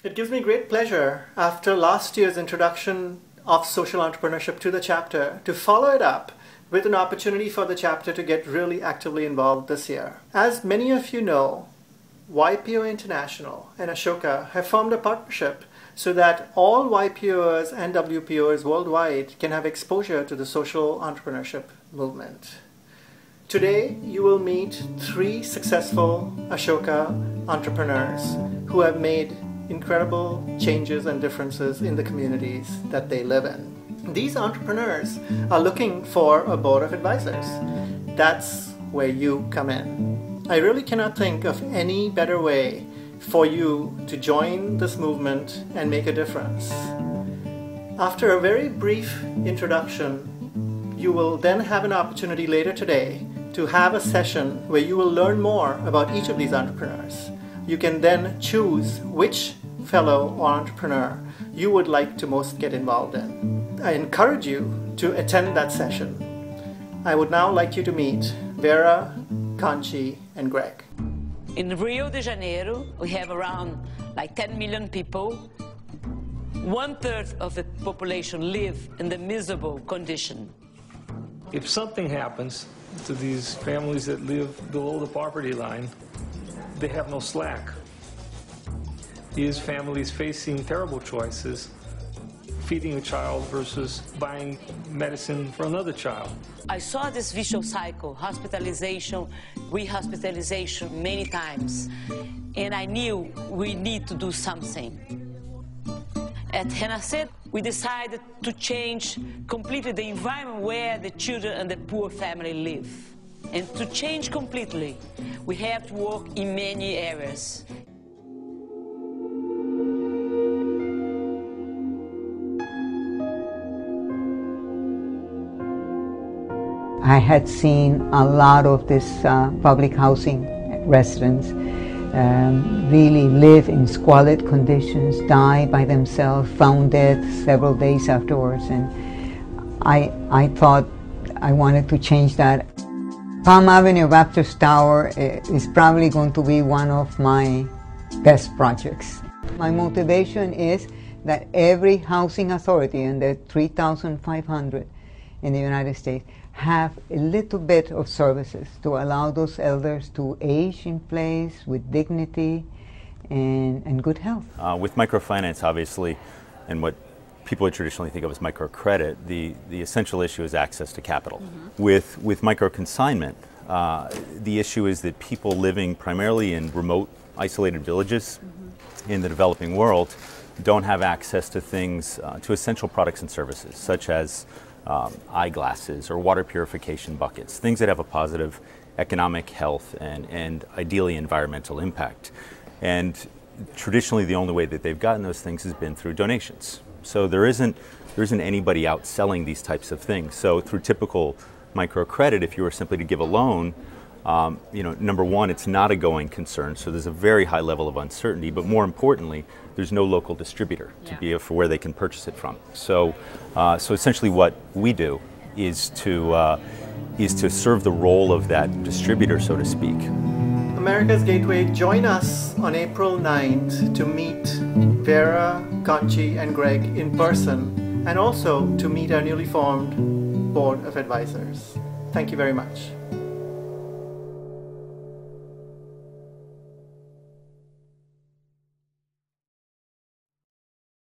It gives me great pleasure, after last year's introduction of social entrepreneurship to the chapter, to follow it up with an opportunity for the chapter to get really actively involved this year. As many of you know, YPO International and Ashoka have formed a partnership so that all YPOers and WPOers worldwide can have exposure to the social entrepreneurship movement. Today, you will meet 3 successful Ashoka entrepreneurs who have made incredible changes and differences in the communities that they live in. These entrepreneurs are looking for a board of advisors. That's where you come in. I really cannot think of any better way for you to join this movement and make a difference. After a very brief introduction, you will then have an opportunity later today to have a session where you will learn more about each of these entrepreneurs. You can then choose which fellow or entrepreneur you would like to most get involved in. I encourage you to attend that session. I would now like you to meet Vera, Conchi, and Greg. In Rio de Janeiro, we have around 10 million people. 1/3 of the population live in the miserable condition. If something happens to these families that live below the poverty line, they have no slack. These families facing terrible choices, feeding a child versus buying medicine for another child. I saw this vicious cycle, hospitalization, rehospitalization many times, and I knew we need to do something. At Renascer, we decided to change completely the environment where the children and the poor family live. And to change completely, we have to work in many areas. I had seen a lot of this public housing residents really live in squalid conditions, die by themselves, found dead several days afterwards, and I thought I wanted to change that. Palm Avenue Baptist Tower is probably going to be one of my best projects. My motivation is that every housing authority, and there are 3,500 in the United States, have a little bit of services to allow those elders to age in place with dignity and good health. With microfinance, obviously, and what people would traditionally think of as microcredit, the essential issue is access to capital. Mm-hmm. With microconsignment, the issue is that people living primarily in remote, isolated villages in the developing world don't have access to things, to essential products and services, such as eyeglasses or water purification buckets, things that have a positive economic, health, and ideally environmental impact. And traditionally the only way that they've gotten those things has been through donations. So there isn't anybody out selling these types of things. So through typical microcredit, if you were simply to give a loan, number one, it's not a going concern, so there's a very high level of uncertainty, but more importantly, there's no local distributor to be for where they can purchase it from. So essentially what we do is to serve the role of that distributor, so to speak. America's Gateway, join us on April 9th to meet Vera, Conchi, and Greg in person, and also to meet our newly formed Board of Advisors. Thank you very much.